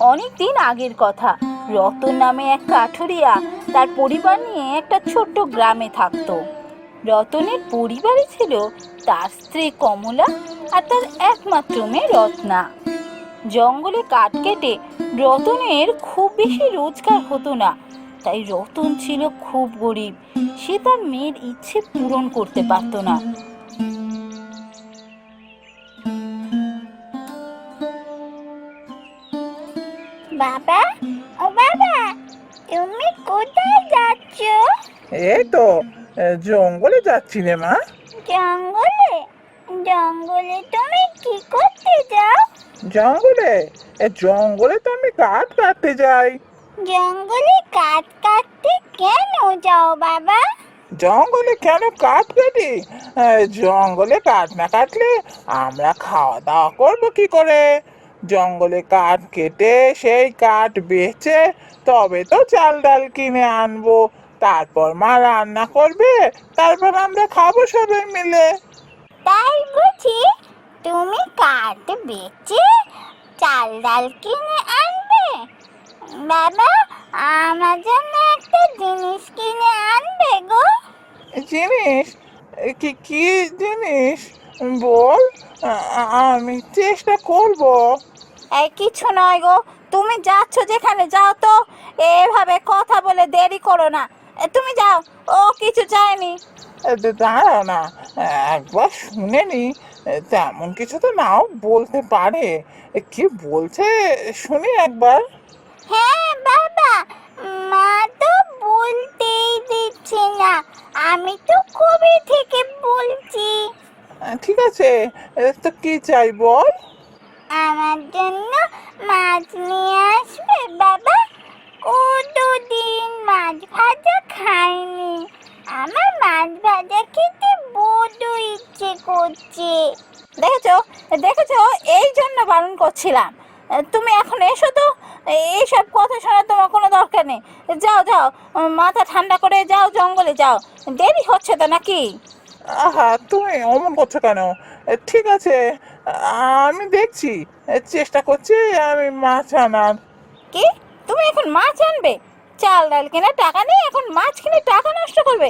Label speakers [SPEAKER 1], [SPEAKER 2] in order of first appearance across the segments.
[SPEAKER 1] অনেক দিন আগের কথা। রতন নামে এক কাঠুরিয়া তার পরিবার নিয়ে একটা ছোট্ট গ্রামে থাকতো। রতনের পরিবারে ছিল তার স্ত্রী কমলা আর তার একমাত্র মেয়ে রত্না। জঙ্গলে কাঠ কেটে রতনের খুব বেশি রোজগার হতো না, তাই রতন ছিল খুব গরিব। সে তার মেয়ের ইচ্ছে পূরণ করতে পারত না।
[SPEAKER 2] বাবা, ও বাবা, তুমি কোথায় যাচ্ছ?
[SPEAKER 3] এই তো জঙ্গলে যাচ্ছি রে মা।
[SPEAKER 2] জঙ্গলে? জঙ্গলে তুমি কি করতে যাও?
[SPEAKER 3] জঙ্গলে জঙ্গলে তো আমি কাঠ কাটতে যাই।
[SPEAKER 2] জঙ্গলে কাঠ কাটতে কেন যাও বাবা?
[SPEAKER 3] জঙ্গলে কেন কাঠ কাটি? জঙ্গলে কাঠ না কাটলে আমরা খাওয়া দাওয়া করবো কি করে? জঙ্গলে কাঠ কেটে সেই কাঠ বেচে তবে তো চাল ডাল কিনে আনবো, তারপর মা রান্না করবে, তারপর আমরা খাবো সবাই মিলে।
[SPEAKER 2] তাই বুঝি? তুমি কাঠ বেচে চাল ডাল কিনে আনবে? বাবা, আমার জন্য একটা জিনিস কিনে আনবে গো।
[SPEAKER 3] জিনিস? কি কি জিনিস বল, আমি চেষ্টা করব।
[SPEAKER 1] এই কিছু নয় গো, তুমি যাচ্ছ যেখানে যাও তো। এভাবে কথা বলে দেরি করো না। তুমি যাও, ও কিছু চায়নি।
[SPEAKER 3] দাঁড়াও না, একবার শুনে নি। তেমন কিছু তো নাও বলতে পারে। কি বলছে শুনি একবার।
[SPEAKER 2] হ্যাঁ বাবা, মা তো বলতেই দিচ্ছে না। আমি তো কবে থেকে বলছি।
[SPEAKER 3] ঠিক আছে, তো কি চাই বল।
[SPEAKER 2] আমার জন্য মাছ নিয়ে আসবে বাবা? কতদিন মাছ ভাজা খাইনি। আমার মাছ ভাজা খেতে বড্ড ইচ্ছে করছে।
[SPEAKER 1] দেখেছো, দেখেছো, এই জন্য বারণ করছিলাম। তুমি এখন এসো তো। এইসব কথা শোনার তোমার কোনো দরকার নেই। যাও যাও, মাথা ঠান্ডা করে যাও, জঙ্গলে যাও। দেরি হচ্ছে তো নাকি?
[SPEAKER 3] আহা, তুমি অমন করছো কেন? ঠিক আছে, আমি দেখছি, চেষ্টা করছি আমি মাছ আনার।
[SPEAKER 1] কি? তুমি এখন মাছ আনবে? চাল ডাল কিনে টাকা নেই, এখন মাছ কিনে টাকা নষ্ট করবে?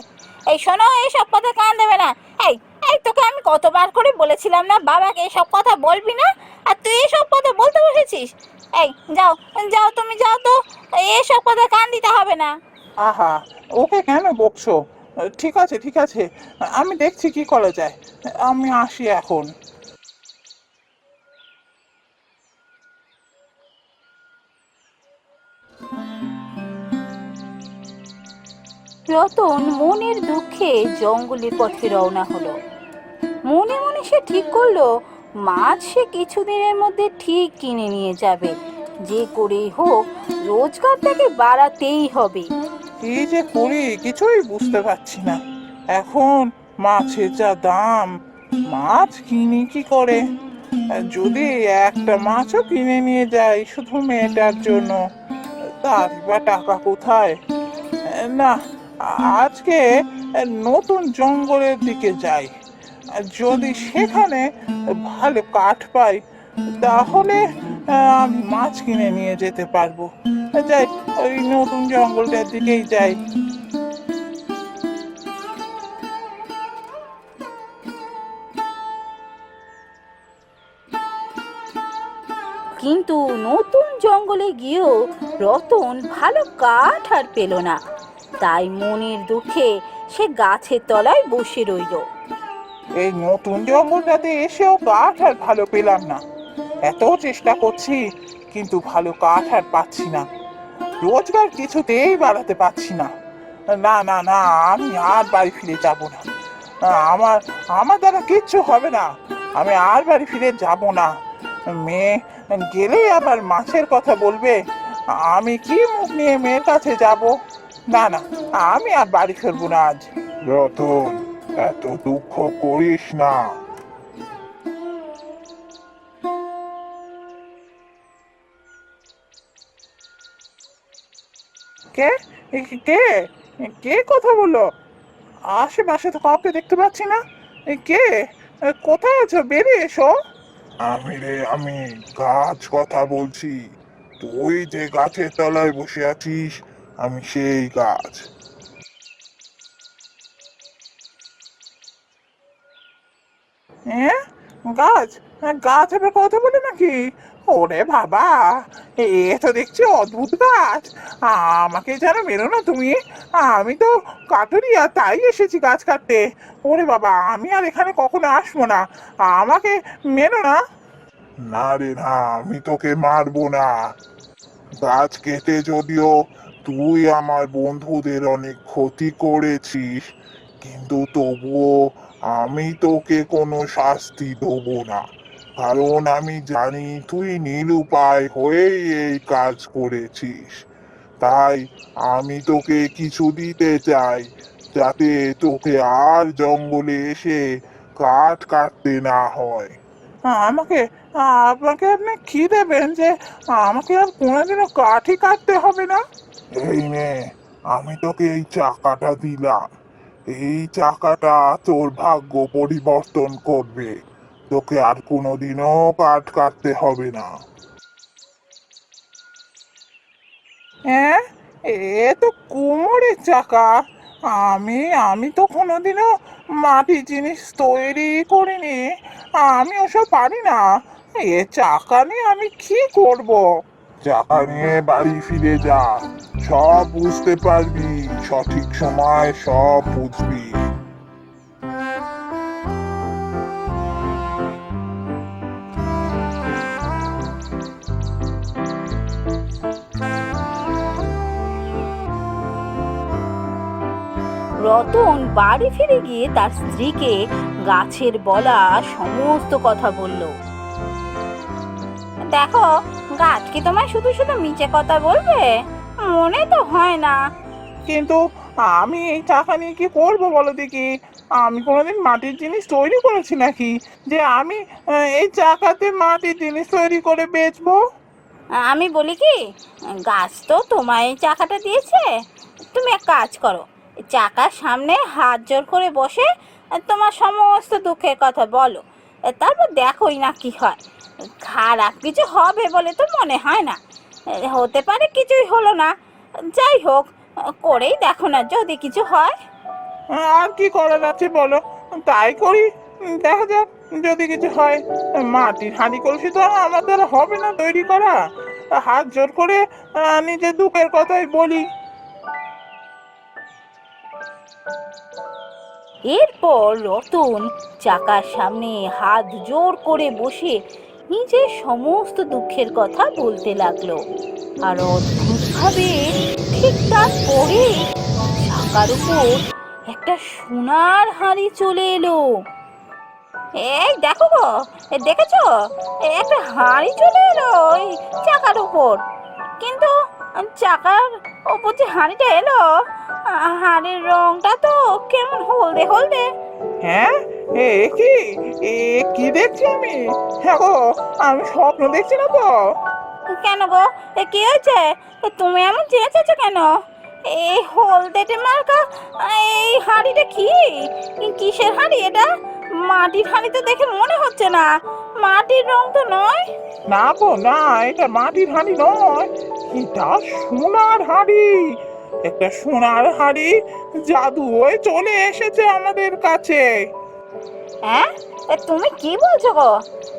[SPEAKER 1] এই শোনো, এইসব কথা কান দেবে না। এই এই তোকে আমি কতবার করে বলেছিলাম না বাবাকে এইসব কথা বলবি না, আর তুই এইসব কথা বলতে বসেছিস। এই যাও, যাও, তুমি যাও তো। এইসব কথা কান দিতে হবে না।
[SPEAKER 3] আহা, ওকে কেন বকছো? ঠিক আছে ঠিক আছে, আমি দেখছি কি করা যায়। আমি আসি এখন।
[SPEAKER 1] রতন মনের দুঃখে জঙ্গলের পথে রওনা হলো। মনে মনে সে ঠিক করলো মাছ সে কিছুদিনের মধ্যে ঠিক কিনে নিয়ে যাবে। যে করেই হোক রোজগার তাকে বাড়াতেই হবে।
[SPEAKER 3] কি যে করি কিছুই বুঝতে পারছি না। এখন মাছের যা দাম, মাছ কিনি কি করে? যদি একটা মাছও কিনে নিয়ে যাই শুধু মেয়েটার জন্য, তার বা টাকা কোথায়? না, আজকে নতুন জঙ্গলের দিকে যাই। যদি সেখানে ভালো কাঠ পাই তাহলে আমি মাছ কিনে নিয়ে যেতে পারবো। যাই, ওই নতুন জঙ্গলটার দিকেই যাই।
[SPEAKER 1] কিন্তু নতুন জঙ্গলে গিয়েও রতন ভালো কাঠ আর পেল না। তাই মনের দুঃখে সে গাছের তলায় বসে রইল।
[SPEAKER 3] এই নতুন জঙ্গলটাতে এসেও কাঠ আর ভালো পেলাম না। এত চেষ্টা করছি কিন্তু ভালো কাঠ আর পাচ্ছি না। রোজগার কিছুতেই বাড়াতে পারছি না। না না না, আমি আর বাড়ি ফিরে যাব না। আমার আমার দ্বারা কিচ্ছু হবে না। আমি আর বাড়ি ফিরে যাব না। মেয়ে গেলেই আবার মাছের কথা বলবে। আমি কি মুখ নিয়ে মেয়ের কাছে যাব? না না, আমি আর বাড়ি ফিরবো না আজ।
[SPEAKER 4] রতন, এত দুঃখ করিস না।
[SPEAKER 3] কে কে কে কথা বললো? আশেপাশে তো কাউকে দেখতে পাচ্ছি না। কে? কোথায় আছো? বেরিয়ে এসো।
[SPEAKER 4] আমি গাছ কথা বলছি। তুই যে গাছের তলায় বসে আছিস আমি সেই গাছ।
[SPEAKER 3] হ্যাঁ, গাছ? গাছ আবার কথা বলে নাকি? ওরে বাবা, এ তো দেখছি অদ্ভুত গাছ। আমাকে যেন মেরো না তুমি। আমি তো কাঠুরিয়া, তাই এসেছি গাছ কাটতে। ওরে বাবা, আমি আর এখানে কখনো আসবো না। আমাকে মেরো না।
[SPEAKER 4] না রে না, আমি তোকে মারবো না। গাছ কেটে যদিও তুই আমার বন্ধুদের অনেক ক্ষতি করেছিস, কিন্তু তবুও আমি তোকে কোনো শাস্তি দেবো না। কারণ আমি জানি তুই নিরুপায় হয়েই এই কাজ করেছিস। তাই আমি তোকে কিছু দিতে চাই, যাতে তোকে আর জঙ্গলে এসে কাঠ কাটতে না হয়।
[SPEAKER 3] আমাকে আপনাকে আপনি কি দেবেন যে আমাকে আর কোনোদিনও কাঠই কাটতে হবে না?
[SPEAKER 4] এই নে, আমি তোকে এই চাকাটা দিলাম। এই চাকাটা তোর ভাগ্য পরিবর্তন করবে। তোকে আর কোনোদিনও কাঠ কাটতে হবে না।
[SPEAKER 3] হ্যাঁ, এ তো কুমোরের চাকা। আমি আমি তো কোনোদিনও মাটির জিনিস তৈরি করিনি। আমি ওসব পারি না। এ চাকা নিয়ে আমি কি করব?
[SPEAKER 4] চাকা নিয়ে বাড়ি ফিরে যা, সব বুঝতে পারবি, সঠিক সময় সব বুঝবি।
[SPEAKER 1] রতন বাড়ি ফিরে গিয়ে তার স্ত্রীকে গাছের বলা সমস্ত কথা বলল। দেখো, গাছ কি তোমায় শুধু শুধু মিছে কথা বলবে? মনে তো হয় না।
[SPEAKER 3] কিন্তু আমি এই চাকা নিয়ে কি করবো বলো দেখি? আমি কোনোদিন মাটির জিনিস তৈরি করেছি নাকি যে আমি এই চাকাতে মাটির জিনিস তৈরি করে বেচবো?
[SPEAKER 1] আমি বলি কি, গাছ তো তোমায় এই চাকাটা দিয়েছে। তুমি এক কাজ করো, চাকার সামনে হাত জোর করে বসে তোমার সমস্ত দুঃখের কথা বলো। তারপর দেখোই না কি হয়। খারাপ কিছু হবে বলে তো মনে হয় না। হতে পারে কিছুই হলো না। যাই হোক, করেই দেখো না, যদি কিছু হয়।
[SPEAKER 3] আর কি করার আছে বলো, তাই করি। দেখা যাক যদি কিছু হয়। মাটির হাঁড়ি কলসি তো আর আমার দ্বারা হবে না তৈরি করা। হাত জোর করে নিজের দুঃখের কথাই বলি।
[SPEAKER 1] এরপর রতন চাকার সামনে হাত জোর করে বসে নিজের সমস্ত দুঃখের কথা বলতে লাগলো। আর অদ্ভুতভাবে ঠিক তারপরে চাকার উপর একটা সোনার হাঁড়ি চলে এলো। এই দেখো গো, দেখেছো? একটা হাঁড়ি চলে এলো ওই চাকার উপর। কিন্তু চাকার ওপর যে হাঁড়িটা এলো, হাঁড়ির রংটা তো কেমন হলদে হলদে।
[SPEAKER 3] হ্যাঁ, এ কি এ কি দেখছি আমি? হ্যাঁ গো, আমি স্বপ্ন দেখছি না তো?
[SPEAKER 1] কেন গো, কি হয়েছে? তুমি এমন চেঁচেছো কেন? এই হলদেটে মার্কা এই হাঁড়িটা কি? কিসের হাঁড়ি এটা? মাটির হাঁড়ি তো দেখে মনে হচ্ছে না। মাটির রং তো নয়।
[SPEAKER 3] না গো না, এটা মাটির হাঁড়ি নয়, এটা সোনার হাঁড়ি। একটা সোনার হাঁড়ি জাদু হয়ে চলে এসেছে আমাদের কাছে।
[SPEAKER 1] হ্যাঁ, তুমি কি বলছো গো?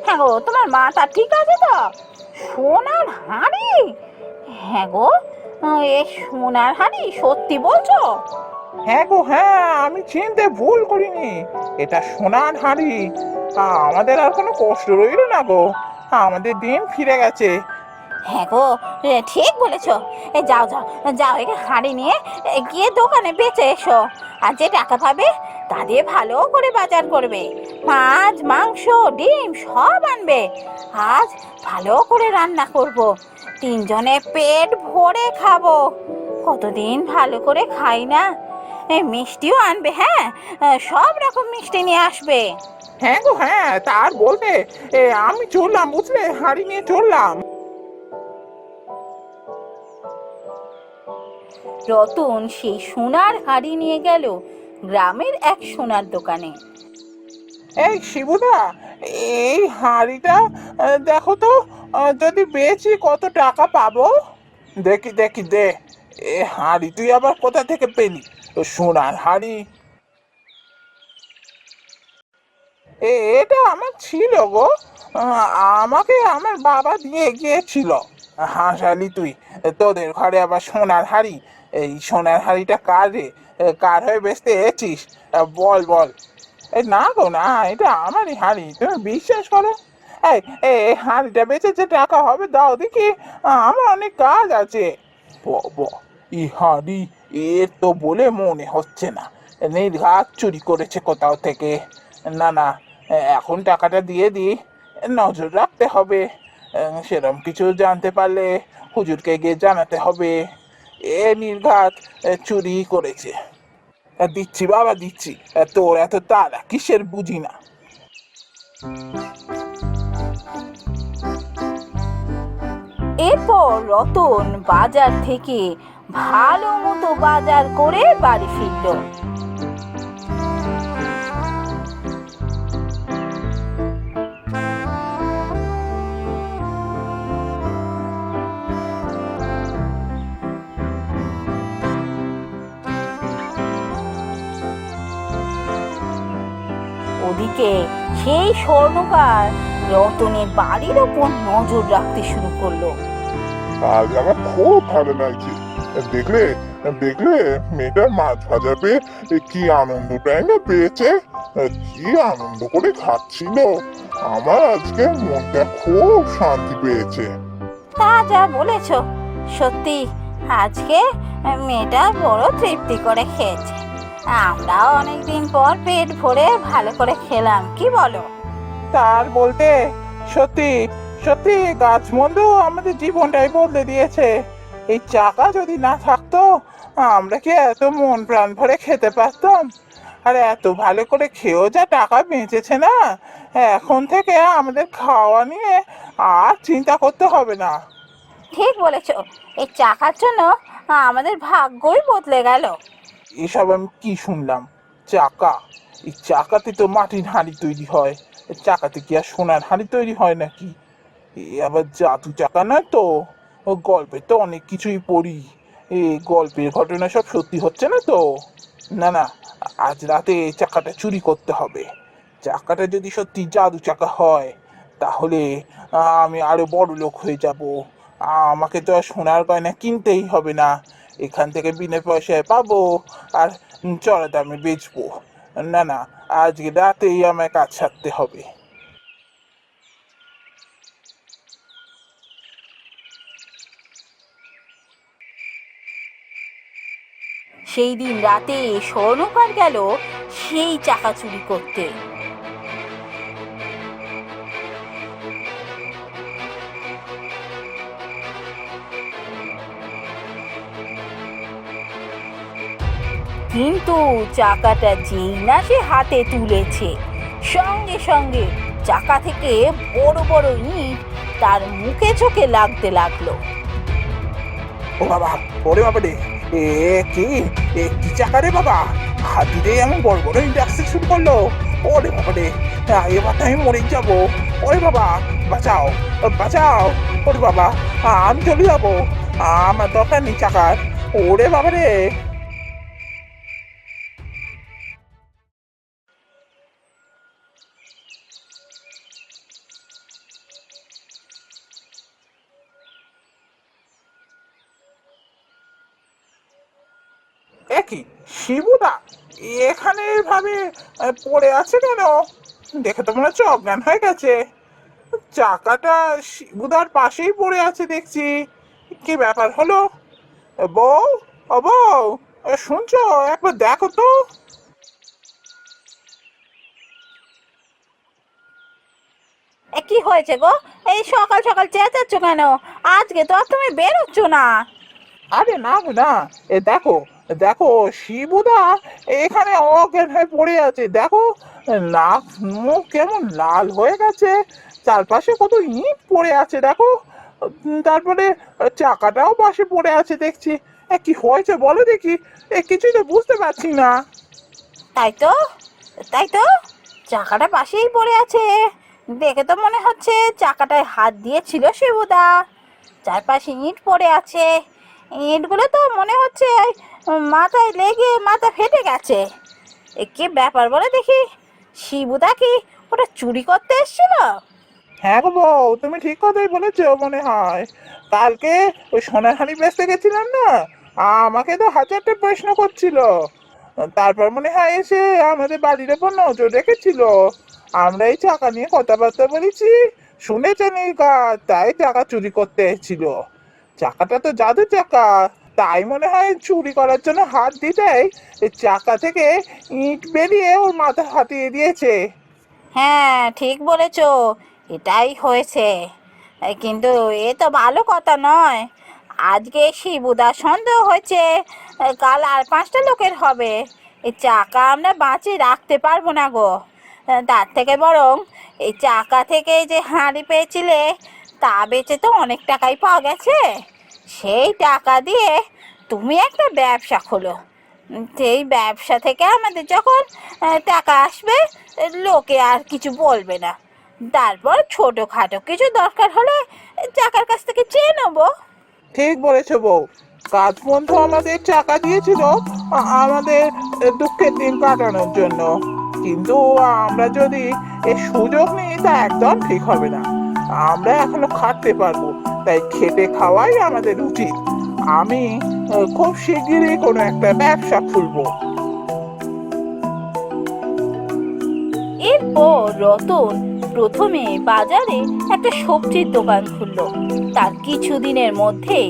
[SPEAKER 1] হ্যাঁ গো, তোমার মাথা ঠিক আছে তো? সোনার হাঁড়ি? হ্যাঁ গো, এই সোনার হাঁড়ি সত্যি বলছো?
[SPEAKER 3] হ্যাঁ গো হ্যাঁ, আমি চিনতে ভুল করিনি। এটা সোনার হাঁড়ি। আমাদের আর কোনো কষ্ট রইলো না গো, আমাদের দিন ফিরে গেছে।
[SPEAKER 1] হ্যাঁ গো, ঠিক বলেছো। যাও যাও যাও, একে হাঁড়ি নিয়ে গিয়ে দোকানে বেচে এসো। আর যে টাকা পাবে তা দিয়ে ভালো করে বাজার করবে। মাছ, মাংস, ডিম সব আনবে। আজ ভালো করে রান্না করব, তিনজনে পেট ভরে খাবো। কতদিন ভালো করে খাই না। মিষ্টিও আনবে, হ্যাঁ, সব রকম মিষ্টি নিয়ে আসবে।
[SPEAKER 3] হ্যাঁ গো হ্যাঁ, তার বলতে আমি চললাম, বুঝলে, হাঁড়ি নিয়ে চললাম।
[SPEAKER 1] রতন সেই সোনার হাঁড়ি নিয়ে গেল গ্রামের এক সোনার দোকানে।
[SPEAKER 3] এই শিবুদা, এই হাঁড়িটা দেখো তো, যদি বেচি কত টাকা পাবো। দেখি দেখি দে, এ হাঁড়ি তুই আবার কোথা থেকে পেলি? সোনার হাঁড়ি? এটা আমার ছিল গো, আমাকে আমার বাবা দিয়ে গিয়েছিল। হাসালি তুই, তোদের ঘরে আবার সোনার হাঁড়ি? এই সোনার হাঁড়িটা কার রে? কার হয়ে বেচতে এসেছিস? বল বল। এই না গো না, এটা আমারই হাঁড়ি, তুমি বিশ্বাস করো। এই এই হাঁড়িটা বেচে যে টাকা হবে দাও দেখি, আমার অনেক কাজ আছে। এই হাঁড়ি, এর তো বলে মনে হচ্ছে না নির্ঘাত চুরি করেছে কোথাও থেকে। না না, এখন টাকাটা দিয়ে দিই, নজর রাখতে হবে। সেরকম কিছু জানতে পারলে হুজুরকে গিয়ে জানাতে হবে এ নির্ঘাত চুরি করেছে। দিচ্ছি বাবা দিচ্ছি, তোর এত তাড়া কিসের বুঝি না।
[SPEAKER 1] এরপর রতন বাজার থেকে ভালো মতো বাজার করে বাড়ি ফিরল। ওদিকে সেই স্বর্ণকার রতনের বাড়ির ওপর নজর রাখতে শুরু করলো।
[SPEAKER 4] আজ আমার খুব ভালো লাগছে। দেখলে দেখলে মেয়েটার মাছ ভাজা পেয়ে কি আনন্দটাই না পেয়েছে, কি আনন্দ করে খাচ্ছিল। আমার আজকে মনটা খুব শান্তি পেয়েছে।
[SPEAKER 1] তা যা বলেছ, সত্যি আজকে মেয়েটা বড় তৃপ্তি করে খেয়েছে। আমরাও অনেকদিন পর পেট ভরে ভালো করে খেলাম, কি বলো?
[SPEAKER 3] তার বলতে সত্যি সত্যি গাছ বন্ধু আমাদের জীবনটাই বদলে দিয়েছে। এই চাকা যদি না থাকতো আমরা কি এত মন প্রাণ ভরে খেতে পারতাম? আর এত ভালো করে খেয়েও যা টাকা বেঁচেছে না, এখন থেকে আমাদের খাওয়া নিয়ে আর চিন্তা করতে হবে না।
[SPEAKER 1] ঠিক বলেছ, এই চাকার জন্য আমাদের ভাগ্যই বদলে গেল।
[SPEAKER 3] এসব আমি কি শুনলাম? চাকা? এই চাকাতে তো মাটির হাঁড়ি তৈরি হয়, এ চাকাতে কি আর সোনার হাঁড়ি তৈরি হয় নাকি? এ আবার জাদু চাকা নয় তো? ও গল্পে তো অনেক কিছুই পড়ি, এই গল্পের ঘটনা সব সত্যি হচ্ছে না তো? না না, আজ রাতে এই চাকাটা চুরি করতে হবে। চাকাটা যদি সত্যি জাদু চাকা হয় তাহলে আমি আরো বড় লোক হয়ে যাব। আমাকে তো আর সোনার গয়না কিনতেই হবে না, এখান থেকে বিনা পয়সায় পাবো আর চড়া দামে বেচবো। না না, আজকে রাতেই আমায় কাজ সারতে হবে।
[SPEAKER 1] সেই দিন রাতে স্বর্ণকার গেল সেই চাকা চুরি করতে। কিন্তু চাকাটা যেই না সে হাতে তুলেছে, সঙ্গে সঙ্গে চাকা থেকে বড় বড় ইট তার মুখে চোখে লাগতে লাগলো।
[SPEAKER 3] ও বাবা, ওরে বাবা রে, এ কি কি চাকা রে বাবা? হাতিতে এমন বড় বড় ইন্ডাস্ট্রি শুরু করলো। ওরে বাবা রে, এবার তো আমি মরে যাবো। ওরে বাবা, বাঁচাও বাঁচাও। ওরে বাবা, আমি চলে যাবো, আমার দরকার নেই চাকার। ওরে বাবা রে। একই শিবুদা এখানে এভাবে পড়ে আছে কেন? দেখে তো মনে হচ্ছে অজ্ঞান হয়ে গেছে। চাকাটা শিবুদার পাশেই পড়ে আছে দেখছি। কি ব্যাপার হলো? বউ, ও বউ, শুনছো? একবার দেখো তো।
[SPEAKER 1] কি হয়েছে গো? এই সকাল সকাল চেঁচাচ্ছ কেন? আজকে তো আর তুমি বেরোচ্ছ না।
[SPEAKER 3] আরে না গো না, দেখো দেখো শিবুদা এখানে অজ্ঞান হয়ে পড়ে আছে। দেখো নাক মুখ কেমন লাল হয়ে গেছে, চারপাশে কত ইট পড়ে আছে দেখো। তারপরে চাকাটাও পাশে পড়ে আছে দেখছি। কি হয়েছে বলো দেখি, কিছুই তো বুঝতে পারছি না।
[SPEAKER 1] তাই তো, তাই তো, চাকাটা পাশেই পড়ে আছে। দেখে তো মনে হচ্ছে চাকাটায় হাত দিয়েছিল শিবুদা। চারপাশে ইট পড়ে আছে, ইটগুলো তো মনে হচ্ছে মাথায় লেগে মাথা ফেটে গেছে। কি ব্যাপার বলে দেখি, শিবুদা কি ওটা চুরি করতে এসেছিল?
[SPEAKER 3] হ্যাঁ গো বউ, তুমি ঠিক কথাই বলেছো মনে হয়। কালকে ওই সোনার হাঁড়ি বেচতে গেছিলাম না, আমাকে তো হাজারটা প্রশ্ন করছিল। তারপর মনে হয় এসে আমাদের বাড়ির ওপর নজর রেখেছিল। আমরা এই টাকা নিয়ে কথাবার্তা বলেছি, শুনেছে নির্ঘা, তাই টাকা চুরি করতে এসেছিল। চাকাটা তো জাদু চাকা, তাই মনে হয় চুরি করার জন্য হাত দিতেই এই চাকা থেকে ইট বেরিয়ে ওর মাথা হাতিয়ে দিয়েছে।
[SPEAKER 1] হ্যাঁ, ঠিক বলেছো, এটাই হয়েছে। কিন্তু এ তো ভালো কথা নয়। আজকে শিবুদা সন্দেহ হয়েছে, কাল আর 5টা লোকের হবে। এই চাকা আমরা বাঁচিয়ে রাখতে পারবো না গো। তার থেকে বরং এই চাকা থেকে যে হাঁড়ি পেয়েছিলে তা বেচে তো অনেক টাকাই পাওয়া গেছে। সেই টাকা দিয়ে তুমি একটা ব্যবসা খোলো। সেই ব্যবসা থেকে আমাদের যখন টাকা আসবে, লোকে আর কিছু বলবে না। তারপর ছোটোখাটো কিছু দরকার হলে চাকার কাছ থেকে চেয়ে নেবো।
[SPEAKER 3] ঠিক বলেছো বউ। কাজ বন্ধু আমাদের টাকা দিয়েছিল আমাদের দুঃখের দিন কাটানোর জন্য, কিন্তু আমরা যদি এই সুযোগ নিই তা একদম ঠিক হবে না। আমরা এখনো খাটতে পারবো, তাই খেটে খাওয়াই আমাদের উচিত। আমি খুব শিগগিরই কোনো একটা ব্যবসা খুলবো।
[SPEAKER 1] এরপর রতন প্রথমে বাজারে একটা সবজির দোকান খুললো। তার কিছুদিনের মধ্যে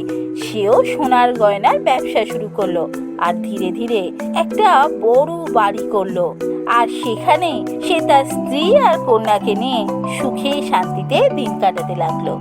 [SPEAKER 1] সেও সোনার গয়নার ব্যবসা শুরু করলো, আর ধীরে ধীরে একটা বড় বাড়ি করলো। আর সেখানে সে তার স্ত্রী আর কন্যাকে নিয়ে সুখে শান্তিতে দিন কাটাতে লাগলো।